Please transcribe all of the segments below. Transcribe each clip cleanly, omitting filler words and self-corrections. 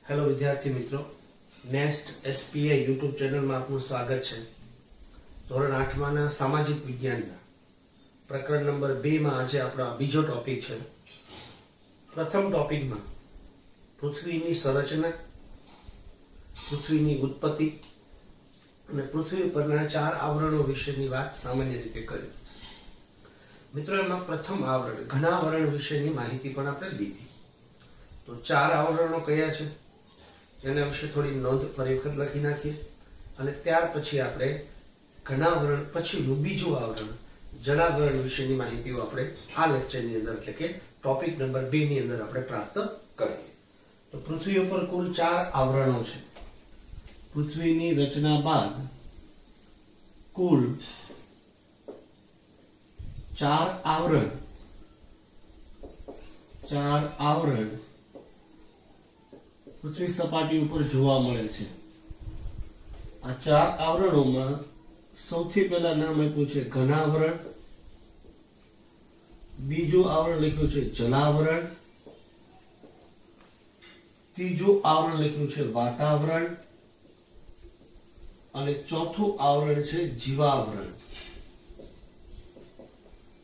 Hello विद्यार्थी मित्रों, nest SPI YouTube channel में आपનું સ્વાગત છે। ધોરણ 8 માં સામાજિક વિજ્ઞાનના પ્રકરણ નંબર 2 માં આજે આપણો બીજો ટોપિક છે। પ્રથમ ટોપિકમાં પૃથ્વીની સંરચના, પૃથ્વીની ઉત્પત્તિ અને પૃથ્વી પરના 4 આવરણો વિશેની વાત સામાન્ય રીતે કરી। મિત્રો, એમાં પ્રથમ આવરણ ઘનાવરણ વિશેની માહિતી પણ આપણે લીધી। તો 4 આવરણો કયા છે તેના વિશે થોડી નોંધ ફરી વખત લખી નાખીએ અને ત્યાર પછી આપણે ઘનાવરણ પછીનું બીજું આવરણ જલાવરણ વિશેની માહિતીઓ આપણે આ લેક્ચરની અંદર એટલે કે ટોપિક નંબર 2 ની અંદર આપણે પ્રાપ્ત કરીએ। તો પૃથ્વી ઉપર કુલ 4 આવરણો છે। પૃથ્વીની રચના બાદ કુલ 4 આવરણ પૃથ્વી સપાટી ઉપર જોવા મળે છે। આ 4 આવરણોમાં સૌથી પહેલા નામ આપ્યું છે ઘનાવરણ, બીજું આવરણ લખ્યું છે જલાવરણ, ત્રીજું આવરણ લખ્યું છે વાતાવરણ અને ચોથું આવરણ છે જીવાવરણ।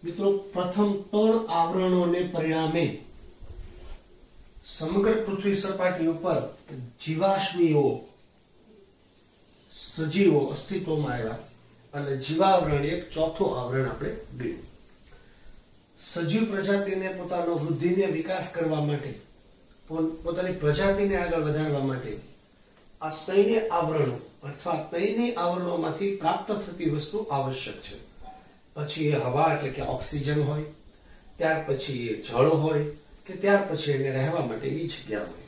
મિત્રો, પ્રથમ 3 આવરણોને પરિણામે સમગ્ર પૃથ્વી સપાટી ઉપર જીવાશ્મીઓ સજીવો અસ્તિત્વમાં આવ્યા અને જીવાવરણ એક ચોથું આવરણ આપણે ગયું। સજીવ પ્રજાતિને પોતાનો વૃદ્ધિને વિકાસ કરવા માટે, પોતાની પ્રજાતિને આગળ વધારવા માટે આ 3 આવરણો અથવા 3 આવરણોમાંથી પ્રાપ્ત થતી વસ્તુ આવશ્યક છે। પછી એ હવા એટલે કે ઓક્સિજન હોય, ત્યાર પછી એ જળ હોય કે ત્યાર પછી એને રહેવા માટેની જગ્યા હોય।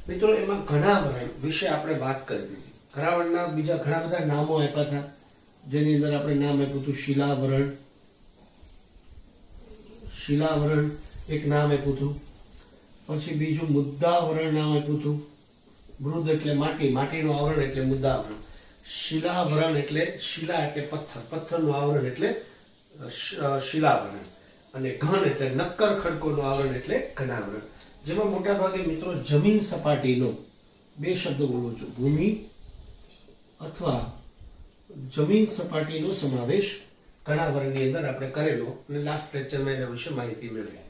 મિત્રો, એમાં ઘનાવરણ વિશે આપણે વાત કરી દીધી। ઘનાવરણના બીજા ઘણા બધા નામો આપ્યા હતા, જેની અંદર આપણે નામ આપ્યું હતું શિલાવરણ એક નામ આપ્યું હતું, પછી બીજું મુદ્દાવરણ નામ આપ્યું હતું। મૃદ એટલે માટી, માટીનું આવરણ એટલે મુદ્દાવરણ। શિલાવરણ એટલે શિલા એટલે પથ્થર, પથ્થરનું આવરણ એટલે શિલાવરણ અને ઘન એટલે નક્કર ખડકોનું આવરણ એટલે ઘનાવરણ। જેમાં મોટા ભાગે મિત્રો જમીન સપાટીનો 2 શબ્દો બોલું છું, ભૂમિ અથવા જમીન સપાટીનો સમાવેશ ઘનાવરણની અંદર આપણે કરેલો અને લાસ્ટ લેક્ચરમાં એના વિશે માહિતી મેળવી।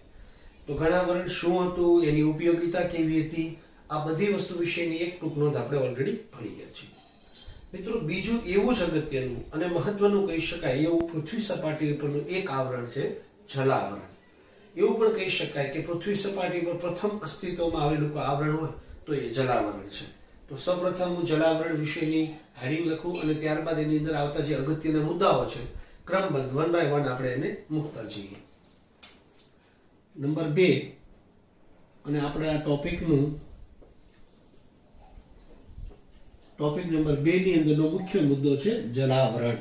તો ઘનાવરણ શું હતું, એની ઉપયોગિતા કેવી હતી, આ બધી વસ્તુ વિશેની એક ટૂંક નોંધ આપણે ઓલરેડી ભણી ગયા છીએ। મિત્રો, બીજું એવું જ અગત્યનું અને મહત્વનું કહી શકાય એવું પૃથ્વી સપાટી ઉપરનું એક આવરણ છે જલાવરણ। એવું પણ કહી શકાય કે પૃથ્વી સપાટી પર પ્રથમ અસ્તિત્વમાં આવેલું કોઈ આવરણ હોય તો એ જલાવરણ છે। તો સૌપ્રથમ હું જલાવરણ વિશેની હેડિંગ લખું અને ત્યારબાદ એની અંદર આવતા જે અગત્યના મુદ્દાઓ છે ક્રમબદ્ધ 1 by 1 આપણે એને મૂકતા જઈએ। નંબર 2 અને આપણે આ ટોપિક નંબર 2 ની અંદરનો મુખ્ય મુદ્દો છે જલાવરણ,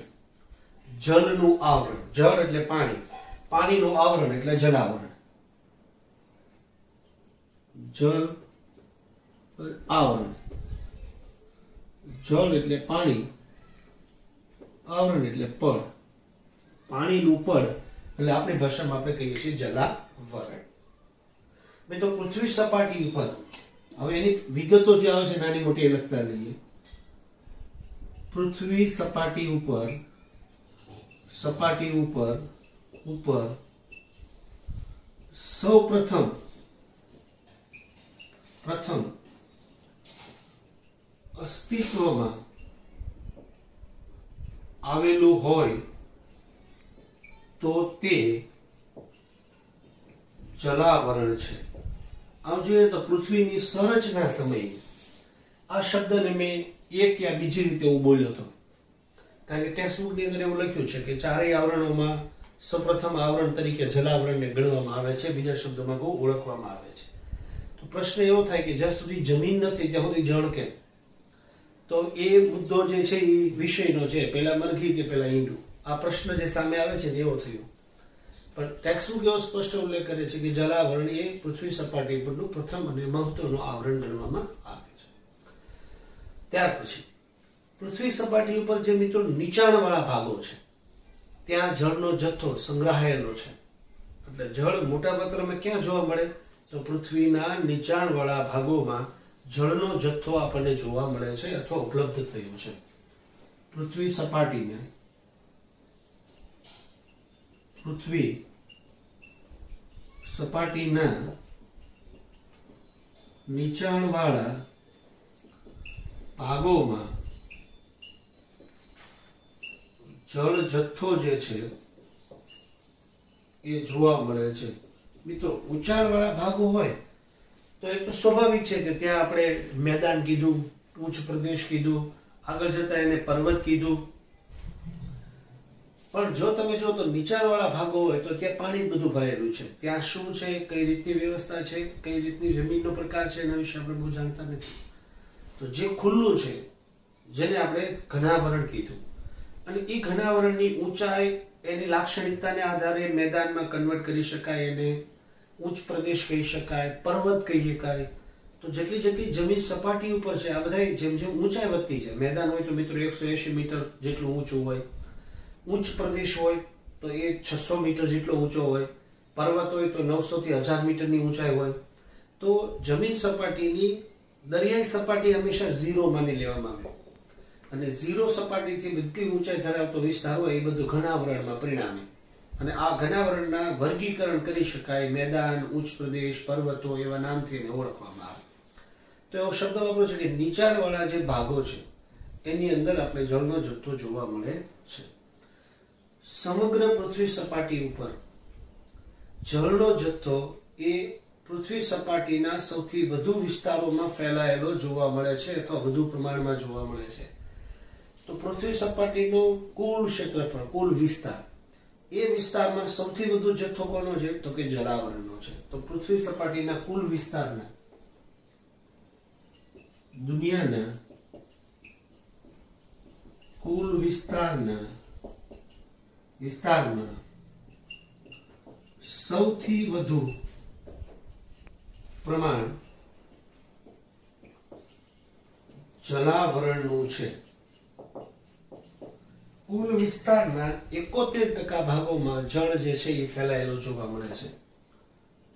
જળનું આવરણ। જળ એટલે પાણી, પાણીનું આવરણ એટલે જલાવરણ। જળ આવરણ, જળ એટલે પાણી, આવરણ એટલે પડ, પાણીનું પડ એટલે આપણી ભાષામાં આપણે કહીએ છીએ જલાવરણ। મિત્રો, પૃથ્વી સપાટી ઉપર હવે એની વિગતો જે આવે છે નાની મોટી લખતા લઈએ। પૃથ્વી સપાટી ઉપર સૌ પ્રથમ અસ્તિત્વમાં આવેલું હોય તો તે જલાવરણ છે। આમ જોઈએ તો પૃથ્વીની સંરચના સમયે આ શબ્દને મેં એક યા બીજી રીતે હું બોલ્યો હતો, કારણ કે ટેક્સ્ટબુક ની અંદર એવું લખ્યું છે કે 4 આવરણોમાં સૌપ્રથમ આવરણ તરીકે જલાવરણને ગણવામાં આવે છે, બીજા શબ્દોમાં બહુ ઓળખવામાં આવે છે। તો પ્રશ્ન એવો થાય કે જ્યાં સુધી જમીન નથી ત્યાં સુધી જળ કેમ? તો એ મુદ્દો જે છે એ વિષયનો છે, પેલા મરઘી કે પેલા ઈંડું, આ પ્રશ્ન જે સામે આવે છે એવો થયો। પણ ટેક્સ્ટબુક એવો સ્પષ્ટ ઉલ્લેખ કરે છે કે જલાવરણ એ પૃથ્વી સપાટી પરનું પ્રથમ અને મહત્વનું આવરણ ગણવામાં આવે છે। ત્યાર પછી પૃથ્વી સપાટી ઉપર જે મિત્રો નીચાણવાળા ભાગો છે ત્યાં જળનો જથ્થો સંગ્રહાયેલો છે। એટલે જળ મોટા માત્રામાં ક્યાં જોવા મળે? તો પૃથ્વીના નીચાણવાળા ભાગોમાં જળનો જથ્થો આપણને જોવા મળે છે અથવા ઉપલબ્ધ થયો છે. પૃથ્વી સપાટીના નીચાણવાળા ભાગોમાં જળ જથ્થો જે છે એ જોવા મળે છે. મિત્રો, ઊંચાણવાળા ભાગો હોય તો એ તો સ્વાભાવિક છે કે ત્યાં આપણે મેદાન કીધું, ઉચ્ચ પ્રદેશ કીધું, આગળ જતા એને પર્વત કીધું. પણ જો તમે જો તો નીચાણવાળા ભાગો હોય તો ત્યાં પાણી બધું ભરેલું છે. ત્યાં શું છે, કઈ રીતની વ્યવસ્થા છે, કઈ રીતની જમીનનો પ્રકાર છે, એના વિશે આપણે બહુ જાણતા નથી. તો જે ખુલ્લું છે જેને આપણે ઘનાવરણ કીધું, અને એ ઘનાવરણની ઊંચાઈ એની લાક્ષણિકતાને આધારે મેદાનમાં કન્વર્ટ કરી શકાય, એને ઉચ્ચ પ્રદેશ કહી શકાય, પર્વત કહી શકાય. તો જેટલી જેટલી જમીન સપાટી ઉપર છે આ બધા જેમ જેમ ઊંચાઈ વધતી છે, મેદાન હોય તો મિત્રો 180 મીટર જેટલું ઊંચું હોય, ઉચ્ચ પ્રદેશ હોય તો એ 600 મીટર જેટલો ઊંચો હોય, પર્વત હોય તો 900 થી 1000 મીટરની ઊંચાઈ હોય. તો જમીન સપાટીની દરિયાઈ સપાટી હંમેશા 0 માની લેવામાં આવે, અને 0 સપાટીથી બધી ઊંચાઈ ધરાવતો વિસ્તાર હોય એ બધું ઘનાવરણમાં પરિણામે. અને આ ઘનાવરણના વર્ગીકરણ કરી શકાય, મેદાન, ઉચ્ચ પ્રદેશ, પર્વતો એવા નામથી એને ઓળખવામાં આવે. તો એવો શબ્દ વાપરો છે કે નીચાણવાળા જે ભાગો છે એની અંદર આપણે જળનો જથ્થો જોવા મળે છે. સમગ્ર પૃથ્વી સપાટી ઉપર જળનો જથ્થો એ પૃથ્વી સપાટીના સૌથી વધુ વિસ્તારોમાં ફેલાયેલો જોવા મળે છે અથવા વધુ પ્રમાણમાં જોવા મળે છે. તો પૃથ્વી સપાટીનો કુલ ક્ષેત્રફળ, કુલ વિસ્તાર, એ વિસ્તારમાં સૌથી વધુ જથ્થો કોનો છે તો કે જળાવરણનો છે. તો પૃથ્વી સપાટીના કુલ વિસ્તારના, દુનિયાના કુલ વિસ્તારમાં સૌથી વધુ પ્રમાણ જલાવરણનું છે. કુલ વિસ્તારના 71% ભાગોમાં જળ જે છે એ ફેલાયેલો જોવા મળે છે.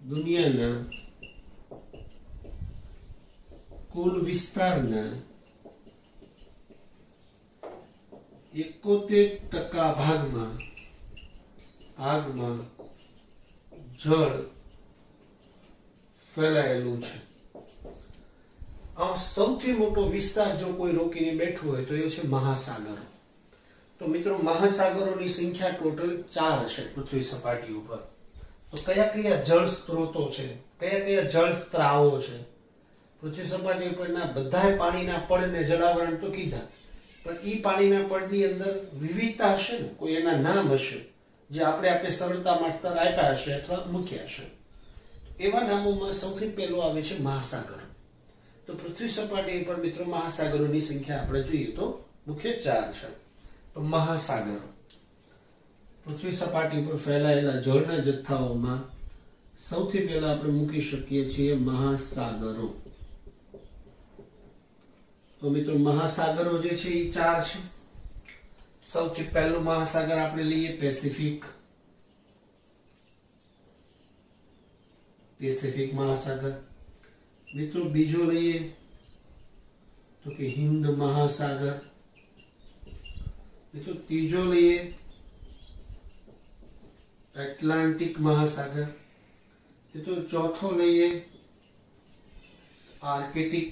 દુનિયાના કુલ વિસ્તારના 71% ભાગમાં જળ ફેલાયેલું છે. આ સૌથી મોટો વિસ્તાર જો કોઈ રોકીને બેઠું હોય તો એ છે મહાસાગરો. તો મિત્રો, મહાસાગરોની સંખ્યા ટોટલ 4 હશે પૃથ્વી સપાટી ઉપર. તો કયા કયા જળ સ્ત્રોતો છે, કયા કયા જળ સ્ત્રાવો છે? પૃથ્વી સપાટી ઉપરના બધા પાણીના પડને જળાવરણ તો કીધા, પણ એ પાણીના પડની અંદર વિવિધતા હશે ને, કોઈ એના નામ હશે જે આપણે સરળતા માટે આપ્યા હશે અથવા મૂક્યા હશે. એવા નામોમાં સૌથી પહેલો આવે છે મહાસાગરો. તો પૃથ્વી સપાટી પર મિત્રો મહાસાગરોની સંખ્યા આપણે જોઈએ તો મુખ્ય 4 છે. તો મહાસાગરો પૃથ્વી સપાટી પર ફેલાયેલા જળના જથ્થાઓમાં સૌથી પહેલા આપણે મૂકી શકીએ છીએ મહાસાગરો. તો મિત્રો, મહાસાગરો જે છે એ 4 છે. સૌથી પહેલું મહાસાગર આપણે લઈએ પેસિફિક મહાસાગર. મિત્રો, બીજો લઈએ તો કે હિન્દ મહાસાગર. મિત્રો, ત્રીજો લઈએ એટલાન્ટિક મહાસાગર. મિત્રો, ચોથો લઈએ આર્કટિક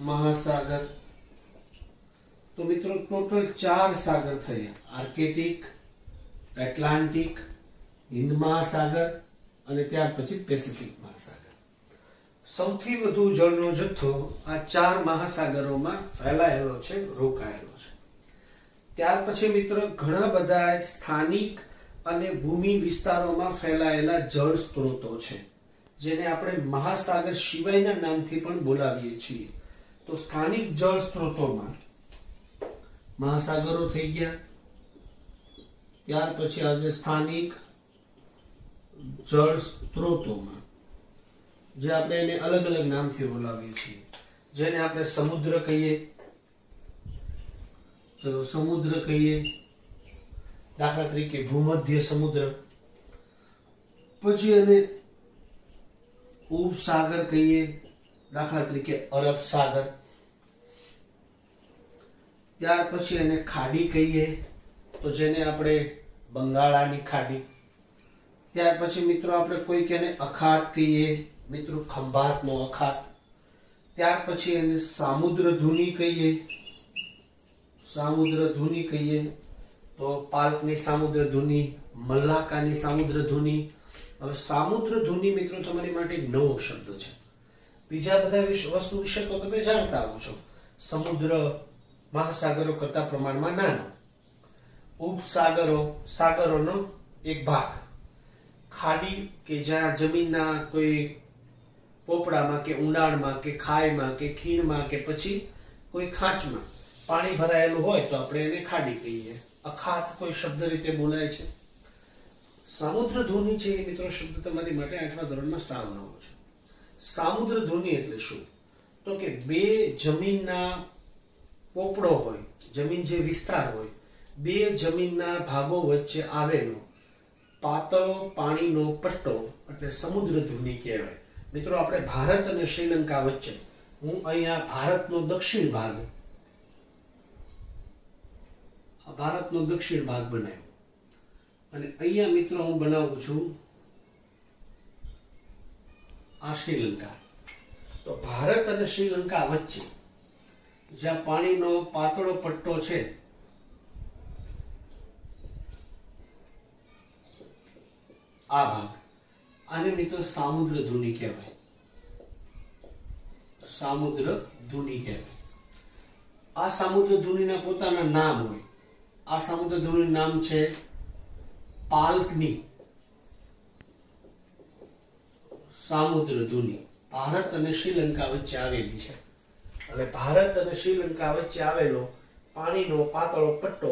મહાસાગર. તો મિત્રો, ટોટલ 4 સાગર થયા: આર્કટિક, એટલાન્ટિક, હિન્દ મહાસાગર અને ત્યાર પછી પેસિફિક મહાસાગર. સૌથી વધુ જળનો જથ્થો આ 4 મહાસાગરોમાં ફેલાયેલો છે, રોકાયેલો છે. ત્યાર પછી મિત્રો ઘણા બધા સ્થાનિક અને ભૂમિ વિસ્તારોમાં ફેલાયેલા જળ સ્ત્રોતો છે, જેને આપણે મહાસાગર સિવાયના નામથી પણ બોલાવીએ છીએ. તો સ્થાનિક જળ સ્ત્રોતોમાં મહાસાગરો થઈ ગયા. ત્યાર પછી આજે સ્થાનિક જળ સ્ત્રોતોમાં, જે આપણે એને અલગ અલગ નામથી બોલાવીએ છીએ, જેને આપણે સમુદ્ર કહીએ. ચલો, સમુદ્ર કહીએ, દાખલા તરીકે ભૂમધ્ય સમુદ્ર. પછી એને ઉપસાગર કહીએ, દાખલા તરીકે અરબ સાગર. ત્યાર પછી એને ખાડી કહીએ તો જેને આપણે બંગાળાની ખાડી. ત્યાર પછી મિત્રો આપણે કોઈક એને અખાત કહીએ, મિત્રો ખંભાતનો અખાત. ત્યાર પછી એને સામુદ્ર ધુની કહીએ, સામુદ્ર ધુની કહીએ તો પાલ્કની સામુદ્ર ધુની, મલ્લાકાની સામુદ્ર ધુની. હવે સામુદ્ર ધુની મિત્રો તમારી માટે નવો શબ્દ છે. બીજા બધા વસ્તુ વિશે તો તમે જાણતા હો છો. સમુદ્ર મહાસાગરો કરતા પ્રમાણમાં નાનો, ઉપસાગરો સાગરોનો એક ભાગ, ખાડી કે જ્યાં જમીનના કોઈ પોપડામાં કે ઊંડાણમાં કે ખાઈમાં કે ખીણમાં કે પછી કોઈ ખાંચમાં પાણી ભરાયેલું હોય તો આપણે એને ખાડી કહીએ. અખાત કોઈ શબ્દ રીતે બોલાય છે. સામુદ્ર ધુની છે એ મિત્રો શબ્દ તમારી માટે 8મા ધોરણમાં સાવ નવો છે. સામુદ્ર ધુની એટલે શું? તો કે બે જમીનના પોપડો હોય, જમીન જે વિસ્તાર હોય, બે જમીનના ભાગો વચ્ચે આવેલો પાતળો પાણીનો પટ્ટો એટલે સમુદ્ર ધુની કહેવાય. મિત્રો આપણે ભારત અને શ્રીલંકા વચ્ચે, હું અહીંયા ભારતનો દક્ષિણ ભાગ બનાવ્યો અને અહીંયા મિત્રો હું બનાવું છું આ શ્રીલંકા. તો ભારત અને શ્રીલંકા વચ્ચે જ્યાં પાણીનો પાતળો પટ્ટો છે, આ ભાગ, આને મિત્રો સામુદ્ર ધુની કહેવાય. સામુદ્ર ધુની કહેવાય. આ સામુદ્ર ધુનીના પોતાના નામ હોય. આ સામુદ્ર ધુનીનું નામ છે પાલ્કની સામુદ્ર ધુની. ભારત અને શ્રીલંકા વચ્ચે આવેલી છે. એટલે ભારત અને શ્રીલંકા વચ્ચે આવેલો પાણીનો પાતળો પટ્ટો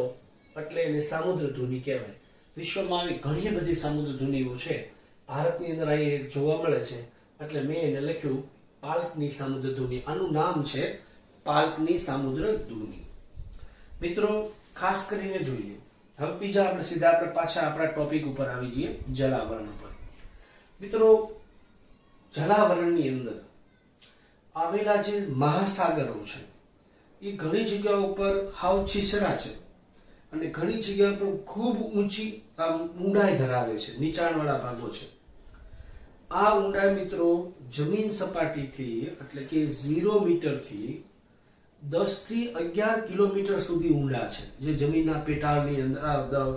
એટલે એને સામુદ્ર ધુની કહેવાય. વિશ્વમાં આવી ઘણી બધી સામુદ્ર ધુનીઓ છે. ભારતની અંદર અહીં જોવા મળે છે એટલે મેં એને લખ્યું પાલ્કની સામુદ્ર ધુની. આનું નામ છે પાલ્કની સામુદ્ર ધુની. મિત્રો ખાસ કરીને જોઈએ. હવે બીજા આપણે સીધા પાછા આપણા ટોપિક ઉપર આવી જઈએ, જલાવરણ પર. મિત્રો જલાવરણની અંદર આવેલા જે મહાસાગરો છે એ ઘણી જગ્યાઓ ઉપર હાવ છીછરા છે અને ઘણી જગ્યા પર ખૂબ ઊંચી ઊંડાઈ ધરાવે છે, નીચાણવાળા ભાગો છે. આ ઊંડાઈ મિત્રો જમીન સપાટીથી એટલે કે 0 મીટરથી 10 થી 11 કિલોમીટર સુધી ઊંડા છે, જે જમીનના પેટાળની અંદર,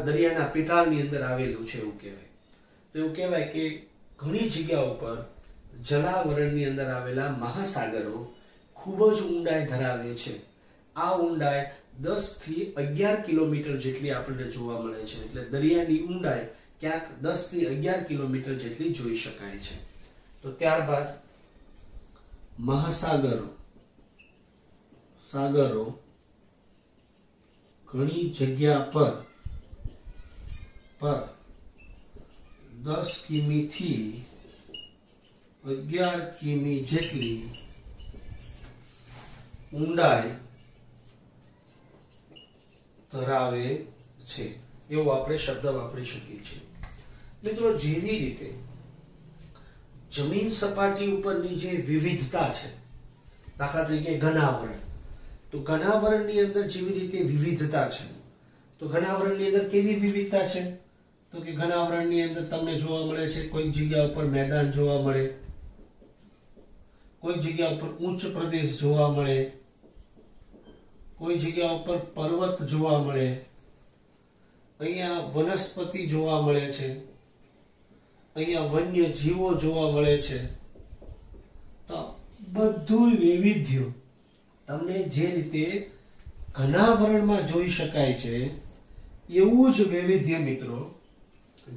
દરિયાના પેટાળની અંદર આવેલું છે એવું કહેવાય. તો એવું કહેવાય કે ઘણી જગ્યાઓ પર જલાવરણની અંદર આવેલા મહાસાગરો ખૂબ જ ઊંડાઈ ધરાવે છે. આ ઊંડાઈ 10 થી 11 કિલોમીટર જેટલી આપણને જોવા મળે છે. એટલે દરિયાની ઊંડાઈ ક્યાંક 10 થી 11 કિલોમીટર જેટલી જોઈ શકાય છે. તો ત્યારબાદ મહાસાગરો ઘણી જગ્યા પર 10 કિમી થી 11 કિમી જેટલી ઊંડાઈ ધરાવે છે એવો આપણે શબ્દ વાપરી શકીએ છીએ. મિત્રો જેવી રીતે જમીન સપાટી ઉપરની જે વિવિધતા છે, દાખલા તરીકે ઘનાવરણ, તો ઘનાવરણની અંદર જેવી રીતે વિવિધતા છે, તો ઘનાવરણની અંદર કેવી વિવિધતા છે? તો કે ઘનાવરણની અંદર તમને જોવા મળે છે કોઈક જગ્યા ઉપર મેદાન જોવા મળે, કોઈક જગ્યા ઉપર ઉચ્ચ પ્રદેશ જોવા મળે, કોઈ જગ્યા ઉપર પર્વત જોવા મળે, અહીંયા વનસ્પતિ જોવા મળે છે, અહીંયા વન્ય જીવો જોવા મળે છે. તો બધું વૈવિધ્ય તમને જે રીતે ઘનાવરણમાં જોઈ શકાય છે એવું જ વૈવિધ્ય મિત્રો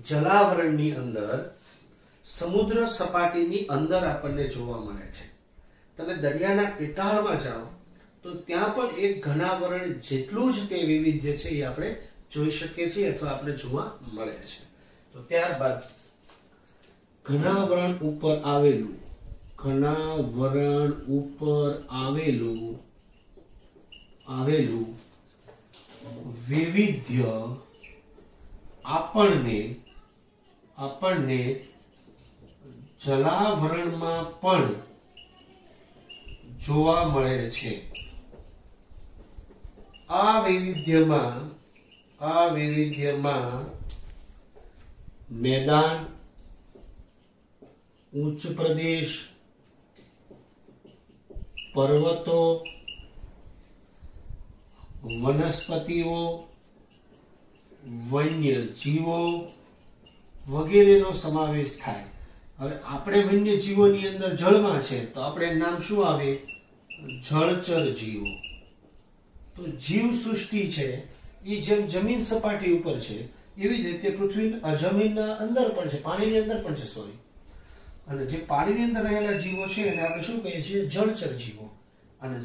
જલાવરણની અંદર, સમુદ્ર સપાટીની અંદર આપણને જોવા મળે છે. તમે દરિયાના પેટાળમાં જાઓ તો ત્યાં પણ એક ઘનાવરણ જેટલું જ તે વૈવિધ્ય છે એ આપણે જોઈ શકીએ છીએ અથવા આપણે જોવા મળે છે. તો ત્યારબાદ ઘનાવરણ ઉપર આવેલું વૈવિધ્ય આપણને જલાવરણમાં પણ જોવા મળે છે. આ વૈવિધ્યમાં મેદાન, ઉચ્ચ પ્રદેશ, પર્વતો, વનસ્પતિઓ, વન્ય જીવો વગેરેનો સમાવેશ થાય. હવે આપણે વન્ય જીવોની અંદર જળમાં છે તો આપણે નામ શું આવે? જળચર જીવો. તો જીવ સૃષ્ટિ છે એ જેમ જમીન સપાટી ઉપર છે એવી જ રીતે પૃથ્વી જમીનના અંદર પણ છે, પાણીની અંદર પણ છે, સોરી. અને જે પાણીની અંદર રહેલા જીવો છે એને આપણે શું કહીએ છીએ? જળચર જીવો. અને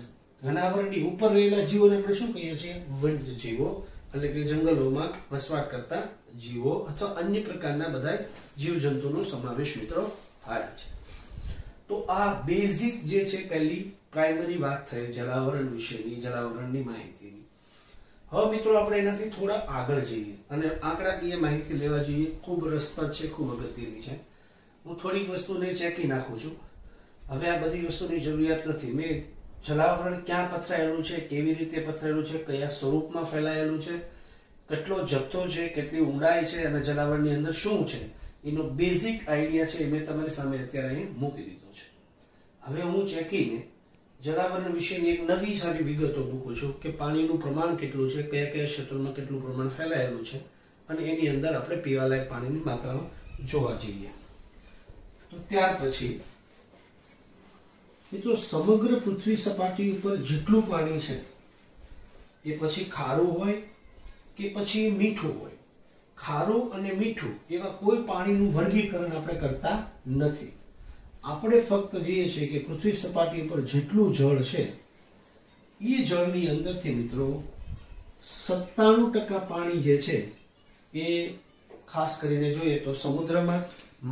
ઘનાવરણની ઉપર રહેલા જીવોને આપણે શું કહીએ છીએ? વન્ય જીવો, એટલે કે જંગલોમાં વસવાટ કરતા જીવો અથવા અન્ય પ્રકારના બધા જીવજંતુનો સમાવેશ મિત્રો થાય છે. તો આ બેઝિક જે છે પહેલી પ્રાઇમરી વાત થઈ જલાવરણ વિશેની, જલાવરણની માહિતીની. હવે મિત્રો આપણે એનાથી થોડા આગળ જઈએ અને આંકડાકીય માહિતી લેવા જઈએ. ખૂબ રસપ્રદ છે, ખૂબ અગત્યની છે. હું થોડીક વસ્તુને ચેકી નાખું છું. હવે આ બધી વસ્તુની જરૂરિયાત નથી. મેં જલાવરણ ક્યાં પથરાયેલું છે, કેવી રીતે પથરાયેલું છે, કયા સ્વરૂપમાં ફેલાયેલું છે, કેટલો જથ્થો છે, કેટલી ઊંડાઈ છે અને જલાવરણની અંદર શું છે એનો બેઝિક આઈડિયા છે એ મેં તમારી સામે અત્યારે અહીં મૂકી દીધો છે. હવે હું ચેકીને જલાવરણ વિશેની એક નવી સારી વિગતો મૂકું છું કે પાણીનું પ્રમાણ કેટલું છે, કયા કયા ક્ષેત્રોમાં કેટલું પ્રમાણ ફેલાયેલું છે અને એની અંદર આપણે પીવાલાયક પાણીની માત્રામાં જોવા જઈએ. તો ત્યાર પછી મિત્રો સમગ્ર પૃથ્વી સપાટી ઉપર જેટલું પાણી છે એ પછી ખારું હોય કે પછી મીઠું હોય, ખારું અને મીઠું એવા કોઈ પાણીનું વર્ગીકરણ આપણે કરતા નથી. આપણે ફક્ત જોઈએ છીએ કે પૃથ્વી સપાટી ઉપર જેટલું જળ છે એ જળની અંદરથી મિત્રો 97% પાણી જે છે એ ખાસ કરીને જોઈએ તો સમુદ્રમાં,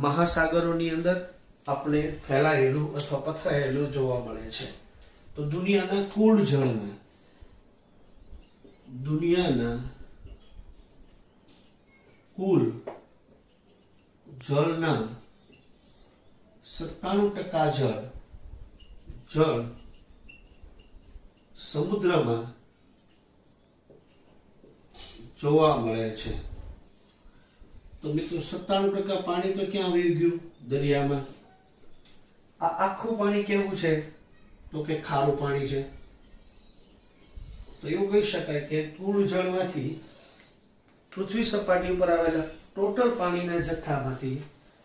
મહાસાગરોની અંદર આપણે ફેલાયેલું અથવા પથરાયેલું જોવા મળે છે. તો દુનિયાના કુલ જળના 97% જળ સમુદ્રમાં જોવા મળે છે. તો મિત્રો 97% પાણી તો ક્યાં વહી ગયું? દરિયામાં. આ આખું પાણી કેવું છે? તો કે ખારું પાણી છે. તો એવું કહી શકાય કે કુલ જળમાંથી પૃથ્વી સપાટી ઉપર આવેલા ટોટલ પાણીના જથ્થામાંથી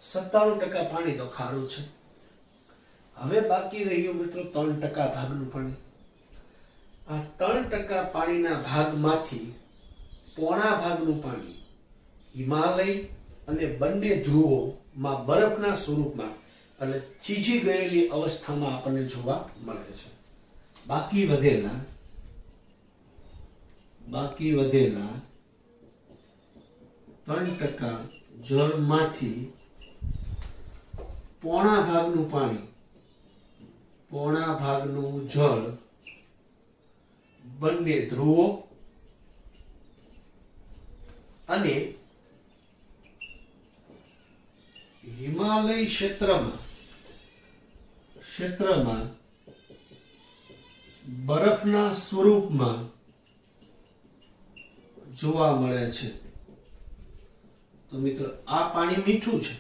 97% પાણી તો ખારું છે. હવે બાકી રહ્યું મિત્રો 3% ભાગનું પાણી. આ 3% પાણીના ભાગમાંથી પોણા ભાગનું પાણી હિમાલય અને બંને ધ્રુવોમાં બરફના સ્વરૂપમાં એટલે થીજી ગયેલી અવસ્થામાં આપણને જોવા મળે છે. બાકી વધેલા 3% જળમાંથી પોણા ભાગનું જળ બંને ધ્રુવો અને હિમાલય ક્ષેત્રમાં બરફના સ્વરૂપમાં જોવા મળે છે. તો મિત્રો આ પાણી મીઠું છે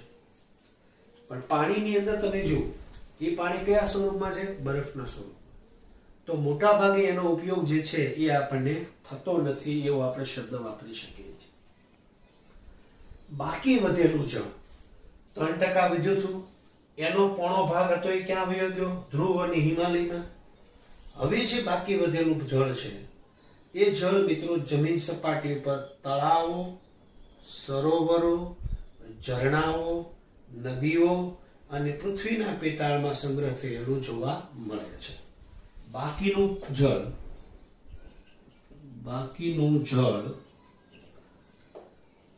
પણ પાણીની અંદર તમે જુઓ એ પાણી કયા સ્વરૂપમાં છે? બરફના સ્વરૂપ. તો મોટા ભાગે એનો ઉપયોગ જે છે એ આપણને થતો નથી એવો આપણે શબ્દ વાપરી શકીએ છીએ. બાકી વધેલું જળ 3% વધ્યું હતું, એનો પોણો ભાગ હતો એ ક્યાં વયો ગયો? ધ્રુવ અને હિમાલયમાં. હવે જે બાકી વધેલું જળ છે એ જળ મિત્રો જમીન સપાટી પર તળાવો, સરોવરો, ઝરણાઓ, નદીઓ અને પૃથ્વીના પેટાળમાં સંગ્રહ થયેલું જોવા મળે છે. બાકીનું જળ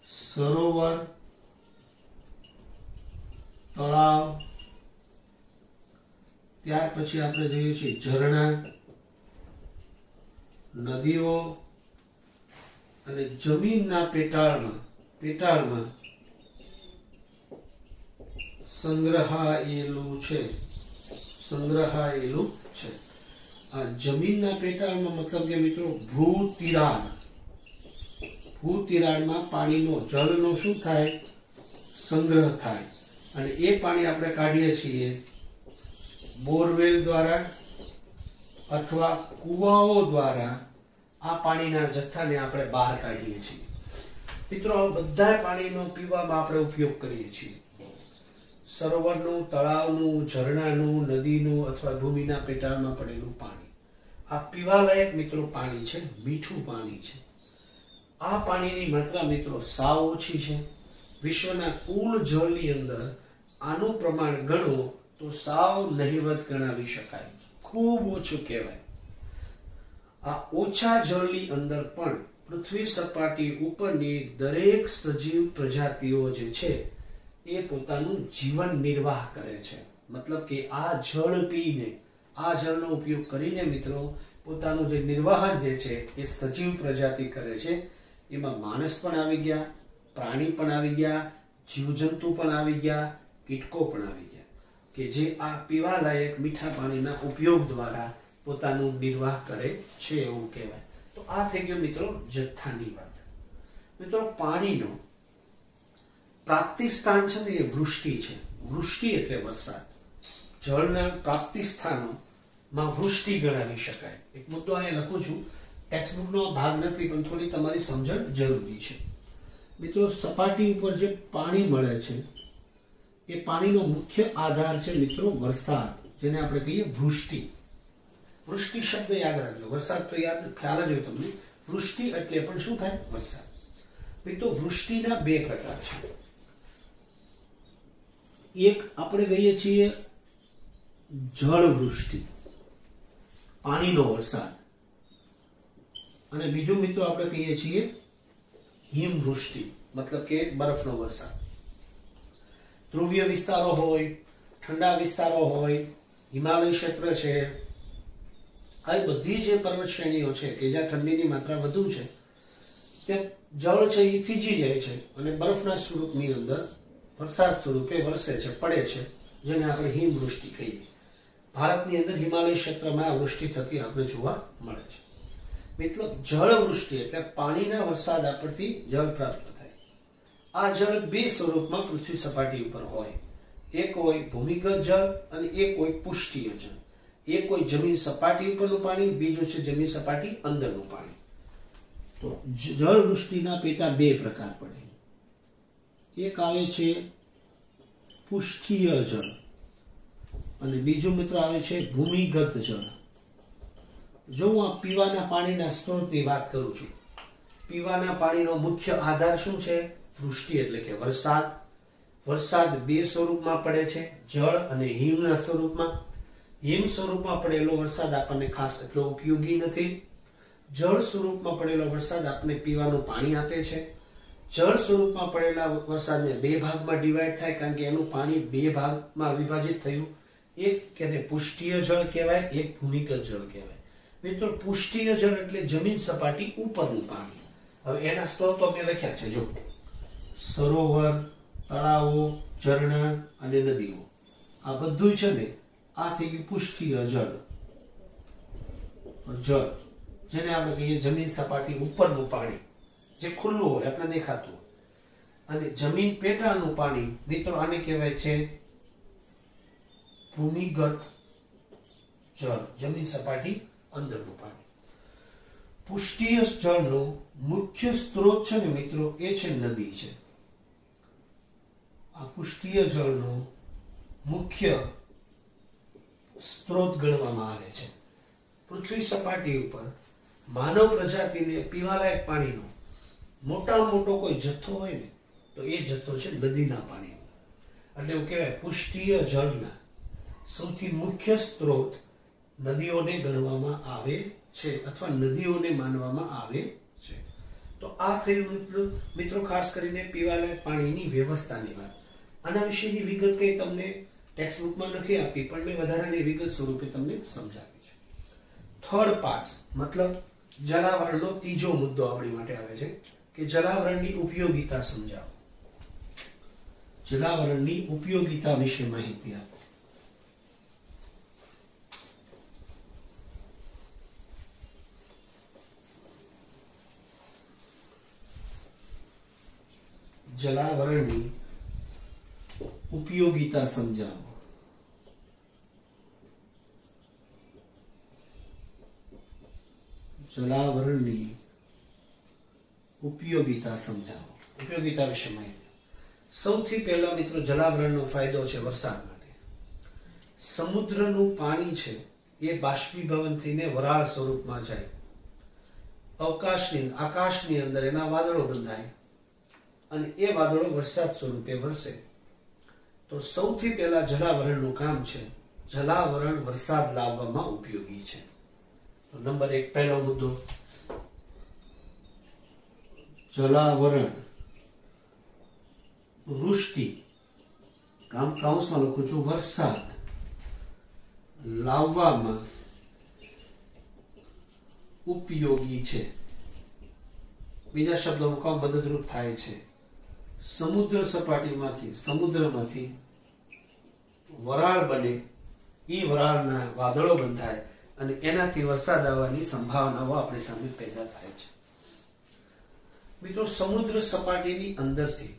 સરોવર, તળાવ, ત્યાર પછી આપણે જોઈએ છીએ ઝરણા, નદીઓ અને જમીનના પેટાળમાં સંગ્રહાયેલું છે. આ જમીનના પેટાળમાં મતલબ કે મિત્રો ભૂતિરાડ, ભૂતિરાડમાં પાણીનો જળનો શું થાય, સંગ્રહ થાય અને એ પાણી આપણે કાઢીએ છીએ બોરવેલ દ્વારા અથવા કુવાઓ દ્વારા. આ પાણીના જથ્થાને આપણે બહાર કાઢીએ છીએ. મિત્રો આ બધા પાણીનો પીવામાં આપણે ઉપયોગ કરીએ છીએ. સરોવરનું, તળાવનું, ઝરણાનું, નદીનું અથવા ભૂમિના પેટાળમાં પડેલું પાણી આ પીવાલાયક મિત્રો પાણી છે, મીઠું પાણી છે. આ પાણીની માત્રા મિત્રો સાવ ઓછી છે. વિશ્વના કુલ જળની અંદર આનું પ્રમાણ ગણો તો સાવ નહિવત ગણાવી શકાય, ખૂબ ઓછું કહેવાય. આ ઓછા જળની અંદર પણ પૃથ્વી સપાટી ઉપરની દરેક સજીવ પ્રજાતિઓ જે છે એ પોતાનું જીવન નિર્વાહ કરે છે. મતલબ કે આ જળ પીને, આ જળનો ઉપયોગ કરીને મિત્રો પોતાનું જે નિર્વાહન જે છે એ સજીવ પ્રજાતિ કરે છે. એમાં માણસ પણ આવી ગયા, પ્રાણી પણ આવી ગયા, જીવજંતુ પણ આવી ગયા, કીટકો પણ આવી ગયા કે જે આ પીવાલાયક મીઠા પાણીના ઉપયોગ દ્વારા પોતાનું નિર્વાહ કરે છે એવું કહેવાય. તો આ થઈ ગયો મિત્રો જથ્થાની વાત. મિત્રો પાણીનો પ્રાપ્તિ સ્થાન છે ને એ વૃષ્ટિ છે. વૃષ્ટિ એટલે વરસાદ. જળના પ્રાપ્તિ સ્થાનોમાં વૃષ્ટિ ગણાવી શકાય. એક મુદ્દો અહીંયા લખું છું, ટેક્સ્ટબુકનો ભાગ નથી પણ થોડી તમારી સમજણ જરૂરી છે. મિત્રો સપાટી ઉપર જે પાણી મળે છે એ પાણીનો મુખ્ય આધાર છે મિત્રો વરસાદ, જેને આપણે કહીએ વૃષ્ટિ. વૃષ્ટિ શબ્દ યાદ રાખજો, વરસાદ તો યાદ ખ્યાલ જ હોય તમને. વૃષ્ટિ એટલે પણ શું થાય, વરસાદ. મિત્રો વૃષ્ટિના બે પ્રકાર છે. એક આપણે કહીએ છીએ જળ વૃષ્ટિ, પાણીનો વરસાદ, અને બીજું મિત્રો આપણે કહીએ છીએ હિમવૃષ્ટિ, મતલબ કે બરફનો વરસાદ. ધ્રુવીય વિસ્તારો હોય, ઠંડા વિસ્તારો હોય, હિમાલય ક્ષેત્ર છે, આવી બધી જે પર્વત શ્રેણીઓ છે કે જ્યાં ઠંડીની માત્રા વધુ છે ત્યાં જળ છે એ થીજી જાય છે અને બરફના સ્વરૂપની અંદર વરસાદ સ્વરૂપે વરસે છે, પડે છે, જેને આપણે હિમવૃષ્ટિ કહીએ. ભારતની અંદર હિમાલય ક્ષેત્રમાં આ વૃષ્ટિ થતી આપણે જોવા મળે છે. મતલબ જળ વૃષ્ટિ એટલે પાણીના વરસાદ આપણથી જળ પ્રાપ્ત થાય. આ જળ બે સ્વરૂપમાં પૃથ્વી સપાટી ઉપર હોય. એક હોય ભૂમિગત જળ અને એક હોય પુષ્ટીય જળ. એક હોય જમીન સપાટી ઉપરનું પાણી, બીજું છે જમીન સપાટી અંદરનું પાણી. તો જળ વૃષ્ટિના પેટા બે પ્રકાર પડે. એક આવે છે પુષ્ટીય જળ અને બીજું મિત્રો આવે છે ભૂમિગત જળ. જો હું આ પીવાના પાણીના સ્ત્રોતની વાત કરું છું, પીવાના પાણીનો મુખ્ય આધાર શું છે, વૃષ્ટિ એટલે કે વરસાદ. વરસાદ બે સ્વરૂપમાં પડે છે, જળ અને હિમના સ્વરૂપમાં. હિમ સ્વરૂપમાં પડેલો વરસાદ આપણને ખાસ એટલો ઉપયોગી નથી. જળ સ્વરૂપમાં પડેલો વરસાદ આપણને પીવાનું પાણી આપે છે. જળ સ્વરૂપમાં પડેલા વરસાદને બે ભાગમાં ડિવાઈડ થાય, કારણ કે એનું પાણી બે ભાગમાં વિભાજિત થયું. એક કે પુષ્ટીય જળ કહેવાય, એક ભૂમિગત જળ કહેવાય. મિત્રો પુષ્ટીય જળ એટલે જમીન સપાટી ઉપરનું પાણી. હવે એના સ્ત્રોતો મેં લખ્યા છે, જો સરોવર, તળાવો, ઝરણા અને નદીઓ, આ બધું છે ને આ થઈ ગયું પુષ્ટીય જળ. જળ જેને આપણે કહીએ જમીન સપાટી ઉપરનું પાણી, જે ખુલ્લું હોય, આપણે દેખાતું હોય. અને જમીન પેટાળનું પાણી મિત્રો આને કહેવાય છે ભૂમિગત જળ, જમીન સપાટી અંદરનું પાણી. પુષ્ટીય જળનો મુખ્ય સ્ત્રોત છે ને મિત્રો એ છે નદી છે. આ પુષ્ટીય જળનો મુખ્ય સ્ત્રોત ગણવામાં આવે છે. પૃથ્વી સપાટી ઉપર માનવ પ્રજાતિને પીવાલાયક પાણીનો મોટામાં મોટો કોઈ જથ્થો હોય ને તો એ જથ્થો છે નદીના પાણી. એટલે એવું કહેવાય પુષ્ટીય જળના સૌથી મુખ્ય સ્ત્રોત નદીઓને ગણવામાં આવે છે અથવા નદીઓને માનવામાં આવે છે. તો આ થયું મિત્રો ખાસ કરીને પીવાલાયક પાણીની વ્યવસ્થાની વાત. આના વિશેની વિગત કઈ તમને ટેક્સ્ટબુકમાં નથી આપી, પણ મેં વધારાની વિગત સ્વરૂપે તમને સમજાવી છે. થર્ડ પાર્ટ મતલબ જલાવરણનો ત્રીજો મુદ્દો આપણી માટે આવે છે કે જલાવરણની ઉપયોગિતા સમજાવો. જલાવરણની ઉપયોગિતા વિશે માહિતી આપો. જલાવરણની ઉપયોગિતા સમજાવો. જલાવરણની ઉપયોગિતા સમજાવો. ઉપયોગિતા વિશે માહિતી. સૌથી પહેલા મિત્રો જલાવરણનો ફાયદો છે વરસાદ માટે. સમુદ્રનું પાણી છે એ બાષ્પીભવન થઈને વરાળ સ્વરૂપમાં જાય. આકાશની અંદર એના વાદળો બંધાય અને એ વાદળો વરસાદ સ્વરૂપે વરસે. તો સૌથી પહેલા જલાવરણનું કામ છે. જલાવરણ વરસાદ લાવવામાં ઉપયોગી છે. તો નંબર 1 પહેલો મુદ્દો, જલાવરણ વૃષ્ટિ, કૌંસમાં લખું છું, વરસાદ લાવવામાં ઉપયોગી છે. બીજા શબ્દોમાં કહું, મદદરૂપ થાય છે. સમુદ્ર સમુદ્રમાંથી વરાળ બને, એ વરાળના વાદળો બંધાય અને એનાથી વરસાદ આવવાની સંભાવનાઓ આપણી સામે પેદા થાય છે. મિત્રો, સમુદ્ર સપાટીની અંદરથી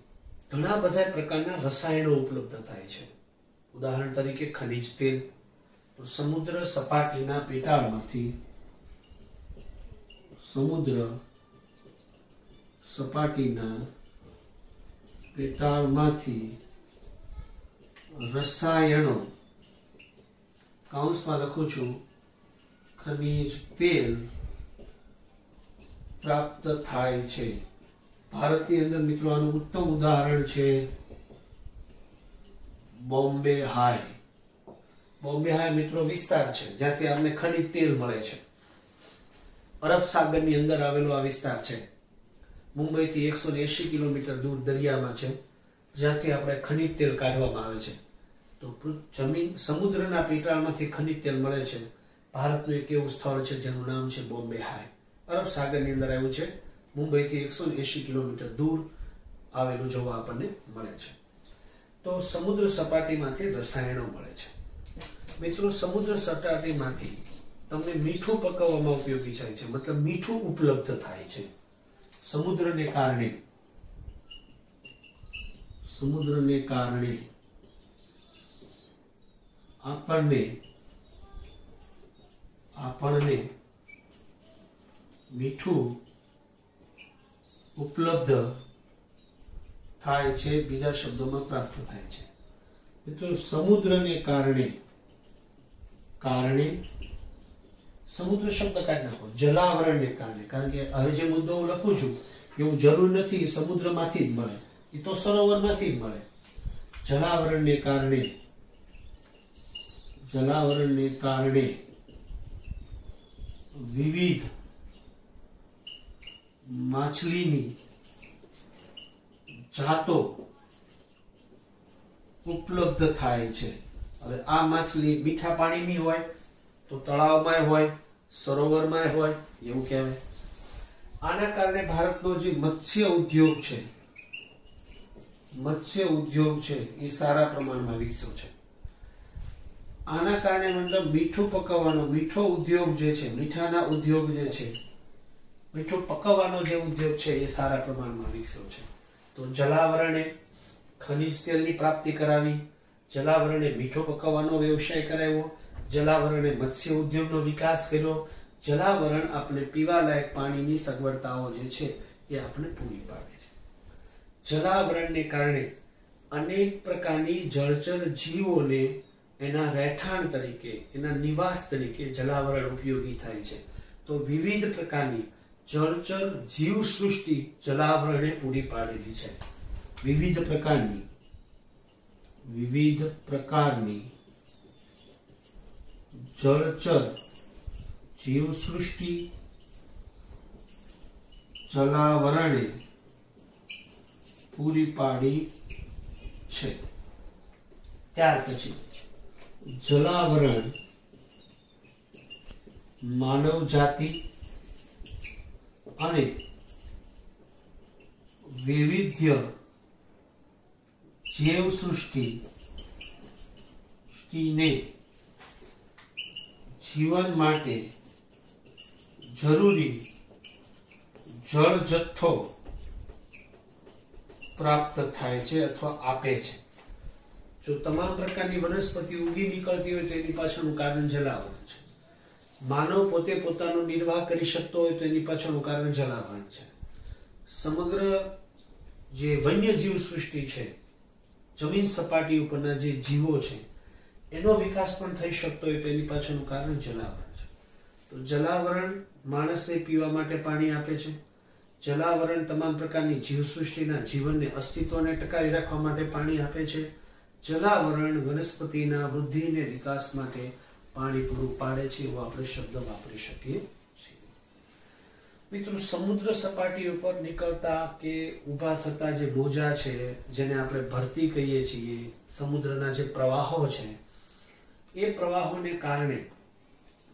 ઘણા બધા પ્રકારના રસાયણો ઉપલબ્ધ થાય છે. ઉદાહરણ તરીકે ખનિજ તેલ. તો સમુદ્ર સપાટીના પેટાળમાંથી રસાયણો, કૌંસમાં લખું છું, ખનિજ તેલ પ્રાપ્ત થાય છે. ભારતની અંદર મિત્રો આનું ઉત્તમ ઉદાહરણ છે બોમ્બે હાઈ. બોમ્બે હાઈ મિત્રો વિસ્તાર છે જ્યાંથી આપણને ખનિજ તેલ મળે છે. અરબ સાગરની અંદર આવેલો આ વિસ્તાર છે. મુંબઈથી 180 કિલોમીટર દૂર દરિયામાં છે, જ્યાંથી આપણે ખનિજ તેલ કાઢવામાં આવે છે. તો સમુદ્રના પેટાળમાંથી ખનિજ તેલ મળે છે. ભારતનું એક એવું સ્થળ છે જેનું નામ છે બોમ્બે હાઈ. અરબ સાગરની અંદર આવ્યું છે. મુંબઈથી 180 કિલોમીટર દૂર આવેલું જોવા આપણને મળે છે. તો સમુદ્ર સપાટીમાંથી રસાયણો મળે છે. મિત્રો, સમુદ્ર સપાટીમાંથી તમને મીઠું પકવવામાં ઉપયોગી થાય છે, મતલબ મીઠું ઉપલબ્ધ થાય છે. સમુદ્રને કારણે આપણને મીઠું ઉપલબ્ધ થાય છે, બીજા શબ્દોમાં પ્રાપ્ત થાય છે. મિત્રો, સમુદ્રને કારણે સમુદ્ર શબ્દ કાઢી નાખો, જલાવરણને કારણે. કારણ કે હવે જે મુદ્દો હું લખું છું એવું જરૂર નથી કે સમુદ્રમાંથી જ મળે, એ તો સરોવરમાંથી જ મળે. જલાવરણને કારણે વિવિધ માછલીની જાતો ઉપલબ્ધ થાય છે. હવે આ માછલી મીઠા પાણીની હોય તો તળાવમાં હોય, સરોવરમાં હોય, એવું કહેવાય. આના કારણે ભારતનો જે મત્સ્ય ઉદ્યોગ છે એ સારા પ્રમાણમાં વિકસ્યો છે. આના કારણે મતલબ મીઠું પકવવાનો ઉદ્યોગ જે છે, મીઠાના ઉદ્યોગ જે છે, મીઠું પકવવાનો જે ઉદ્યોગ છે એ સારા પ્રમાણમાં વિકસ્યો છે. તો જલાવરણે ખનિજ તેલની પ્રાપ્તિ કરાવી, જલાવરણે મીઠો પકવવાનો વ્યવસાય કરાવ્યો, જલાવરણે મત્સ્ય ઉદ્યોગનો વિકાસ કર્યો. જલાવરણ આપણે પીવાલાયક પાણીની સગવડતાઓ જે છે એ આપણે પૂરી પાડે છે. જલાવરણને કારણે અનેક પ્રકારની જળચર જીવોને એના રહેઠાણ તરીકે, એના નિવાસ તરીકે જલાવરણ ઉપયોગી થાય છે. તો વિવિધ પ્રકારની જળચર જીવ સૃષ્ટિ જલાવરણે પૂરી પાડેલી છે. વિવિધ પ્રકારની જળચર જીવ સૃષ્ટિ જલાવરણે પૂરી પાડી છે. ત્યાર પછી જલાવરણ માનવ જાતિ અને વૈવિધ્ય જીવ સૃષ્ટિને જીવન માટે જરૂરી જળ જથ્થો પ્રાપ્ત થાય છે અથવા આપે છે. જો તમામ પ્રકારની વનસ્પતિ ઉગી નીકળતી હોય તો એની પાછળનું કારણ જલાવરણ છે. માનવ પોતે પોતાનો નિર્વાહ કરી શકતો હોય તો એની પાછળનું કારણ જલાવરણ છે. સમગ્ર જે વન્ય જીવ સૃષ્ટિ છે, જમીન સપાટી ઉપરના જે જીવો છે, એનો વિકાસ પણ થઈ શકતો હોય તો એની પાછળનું કારણ જલાવરણ છે. તો જલાવરણ માણસને પીવા માટે પાણી આપે છે. જલાવરણ તમામ પ્રકારની જીવસૃષ્ટિના જીવનને અસ્તિત્વને ટકાવી રાખવા માટે પાણી આપે છે. જલાવરણ વનસ્પતિના વૃદ્ધિ અને વિકાસ માટે પાણી પૂરું પાડે છે, એવો આપણે શબ્દ વાપરી શકીએ છીએ. મિત્રો, સમુદ્ર સપાટી ઉપર નીકળતા કે ઊભા થતા જે મોજા છે, જેને આપણે ભરતી કહીએ છીએ, સમુદ્રના જે પ્રવાહો છે, એ પ્રવાહોને કારણે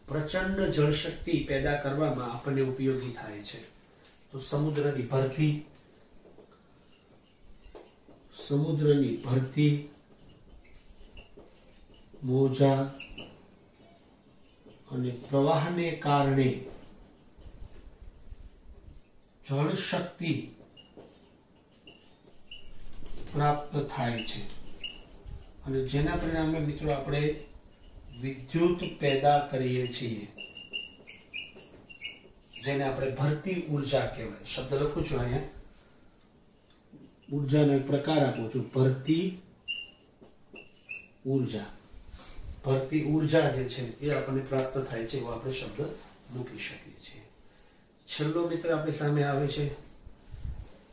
પ્રચંડ જળશક્તિ પેદા કરવામાં આપણને ઉપયોગી થાય છે. તો સમુદ્રની ભરતી, મોજા અને પ્રવાહને કારણે જળ શક્તિ પ્રાપ્ત થાય છે અને જેના પરિણામે મિત્રો આપણે વિદ્યુત પેદા કરીએ છીએ, જેને આપણે ભરતી ઉર્જા કહેવાય. શબ્દ લખું છું અહીંયા, ઉર્જાનો એક પ્રકાર આપું છું, ભરતી ઉર્જા. ભરતી ઉર્જા જે છે એ આપણને પ્રાપ્ત થાય છે, એવો આપણે શબ્દ મૂકી શકીએ છીએ. છેલ્લો મિત્ર આપણી સામે આવે છે,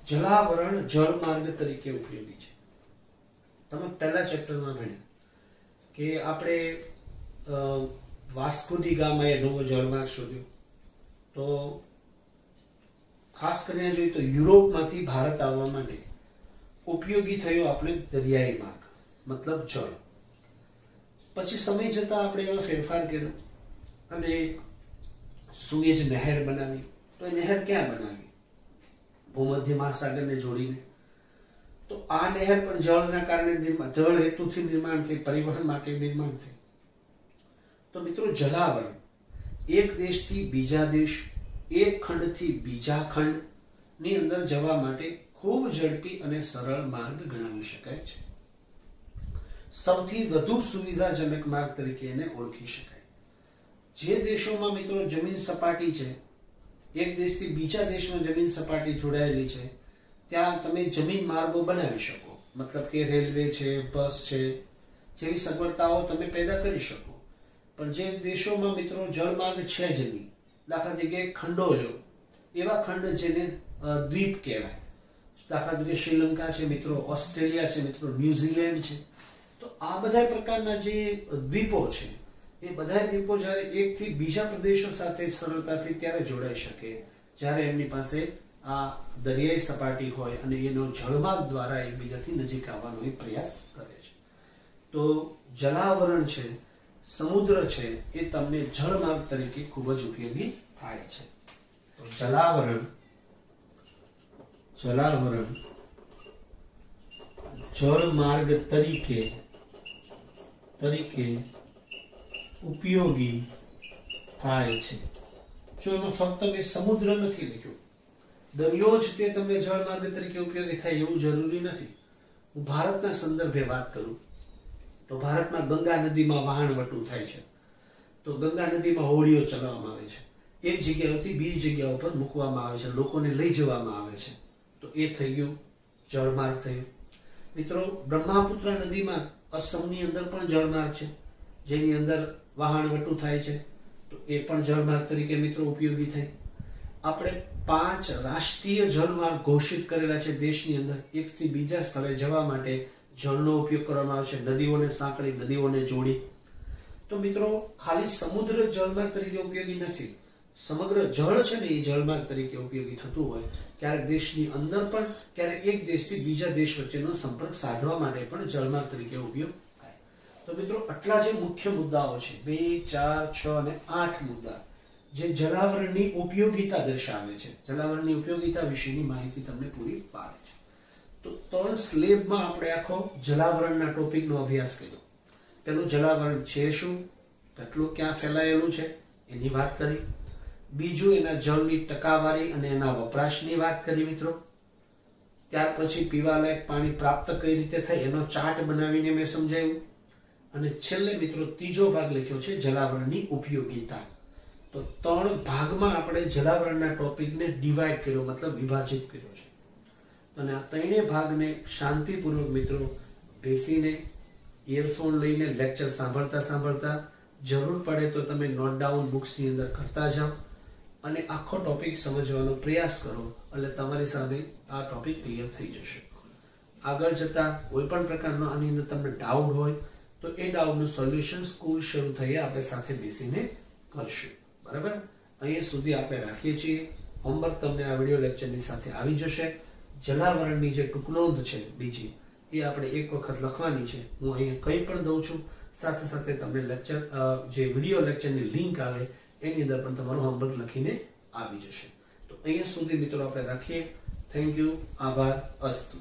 જલાવરણ જળમાર્ગ તરીકે ઉપયોગી છે. તમે પહેલા ચેપ્ટરમાં ભણ્યા કે આપણે વાસ્કો ડી ગામાએ નવો જળમાર્ગ શોધ્યો. તો ખાસ કરીને જોઈએ તો યુરોપમાંથી ભારત આવવા માટે ઉપયોગી થયો આપણે દરિયાઈ માર્ગ, મતલબ જળ. પછી સમય જતા આપણે એમાં ફેરફાર કર્યો અને સુએજ નહેર બનાવી. તો એ નહેર ક્યાં બનાવી? ભૂમધ્ય મહાસાગરને જોડીને. તો આ નહેર પણ જળના કારણે જળ હેતુથી નિર્માણ થઈ, પરિવહન માટે નિર્માણ થઈ. તો મિત્રો, જલાવરણ એક દેશથી બીજા દેશ, એક ખંડથી બીજા ખંડની અંદર જવા માટે ખૂબ ઝડપી અને સરળ માર્ગ ગણાવી શકાય છે. સૌથી વધુ સુવિધાજનક માર્ગ તરીકે એને ઓળખી શકાય. જે દેશોમાં મિત્રો જમીન સપાટી છે, એક દેશથી બીજા દેશમાં જમીન સપાટી જોડાયેલી છે, ત્યાં તમે જમીન માર્ગો બનાવી શકો. મતલબ કે રેલવે છે, બસ છે, જેવી સગવડતાઓ તમે પેદા કરી શકો. પણ જે દેશોમાં મિત્રો જળમાર્ગ છે જ નહીં, દાખલા તરીકે ખંડો લો, એવા ખંડ જેને દ્વીપ કહેવાય, દાખલા તરીકે શ્રીલંકા છે મિત્રો, ઓસ્ટ્રેલિયા છે મિત્રો, ન્યુઝીલેન્ડ છે. તો આ બધા પ્રકારના જે દ્વીપો છે, એ બધા દ્વીપો જ્યારે એકથી બીજા પ્રદેશો સાથે સરળતાથી ત્યારે જોડાઈ શકે જ્યારે એમની પાસે આ દરિયાઈ સપાટી હોય અને એનો જળમાર્ગ દ્વારા એકબીજાથી નજીક આવવાનો એ પ્રયાસ કરે છે. તો જલાવરણ છે, સમુદ્ર છે, એ તમને જળમાર્ગ તરીકે ખૂબ જ ઉપયોગી થાય છે. તો જલાવરણ જળમાર્ગ તરીકે ઉપયોગી થાય છે. જો એમાં ફક્ત મેં સમુદ્ર નથી લખ્યું, દરિયો જ તે તમને જળમાર્ગ તરીકે ઉપયોગી થાય એવું જરૂરી નથી. હું ભારતના સંદર્ભે વાત કરું તો ભારતમાં ગંગા નદીમાં વહાણવટું થાય છે. તો ગંગા નદીમાં હોડીઓ ચલાવવામાં આવે છે, એક જગ્યાએથી બીજી જગ્યા ઉપર મૂકવામાં આવે છે, લોકોને લઈ જવામાં આવે છે. તો એ થઈ ગયું જળમાર્ગ થયું. મિત્રો, બ્રહ્મપુત્ર નદીમાં અસમની અંદર પણ જળમાર્ગ છે, જેની અંદર વહાણવટું થાય છે. તો એ પણ જળમાર્ગ તરીકે મિત્રો ઉપયોગી થાય. આપણે 5 રાષ્ટ્રીય જળમાર્ગ ઘોષિત કરેલા છે દેશની અંદર. એકથી બીજા સ્થળે જવા માટે જળનો ઉપયોગ કરવામાં આવે છે, નદીઓને સાંકળી, નદીઓને જોડી. તો મિત્રો, ખાલી સમુદ્ર જળમાર્ગ તરીકે ઉપયોગી નથી, સમગ્ર જળ છે ને એ જળમાર્ગ તરીકે ઉપયોગી થતું હોય. ક્યારેક દેશની અંદર પણ, ક્યારેક એક દેશથી બીજા દેશ વચ્ચેનો સંપર્ક સાધવા માટે પણ જળમાર્ગ તરીકે ઉપયોગ થાય. તો મિત્રો, આટલા જે મુખ્ય મુદ્દાઓ છે, 2, 4, 6 અને 8 મુદ્દા જે જલાવરણની ઉપયોગિતા દર્શાવે છે, જલાવરણની ઉપયોગિતા વિશેની માહિતી તમને પૂરી પાડે છે. તો 3 સ્લેબમાં આપણે આખો જલાવરણના ટોપિકનો અભ્યાસ કર્યો. પેલું, જલાવરણ છે શું, કેટલું ક્યાં ફેલાયેલું છે એની વાત કરી. બીજું, એના જળની ટકાવારી અને એના વપરાશની વાત કરી મિત્રો. ત્યાર પછી પીવાલાયક પાણી પ્રાપ્ત કઈ રીતે થાય એનો ચાર્ટ બનાવીને મેં સમજાવ્યું. અને છેલ્લે મિત્રો ત્રીજો ભાગ લખ્યો છે જલાવરણની ઉપયોગિતા. તો 3 ભાગમાં આપણે જલાવરણના ટોપિકને ડિવાઈડ કર્યો, મતલબ વિભાજિત કર્યો છે. અને આ 3 ભાગને શાંતિપૂર્વક મિત્રો બેસીને ઇયરફોન લઈને લેક્ચર સાંભળતા જરૂર પડે તો તમે નોટ ડાઉન બુક્સની અંદર કરતા જાઓ અને આખો ટોપિક સમજવાનો પ્રયાસ કરો, એટલે તમારી સામે આ ટોપિક ક્લિયર થઈ જશે. આગળ જતા કોઈ પણ પ્રકારનો આની અંદર તમને ડાઉટ હોય તો એ ડાઉટનું સોલ્યુશન સ્કૂલ શરૂ થઈએ આપણે સાથે બેસીને કરશું. બરાબર, અહીંયા સુધી આપણે રાખીએ છીએ. હોમવર્ક તમને આ વિડિયો લેક્ચરની સાથે આવી જશે. જલાવરણની જે ટૂંકનોંધ છે બીજી, એ આપણે એક વખત લખવાની છે. હું અહીંયા કંઈ પણ દઉં છું, સાથે સાથે તમને લેક્ચર જે વિડિયો લેક્ચરની લિંક આવે એની અંદર પણ તમારું હોમવર્ક લખીને આવી જશે. તો અહીંયા સુધી મિત્રો આપણે રાખીએ. થેન્ક યુ, આભાર, અસ્તુ.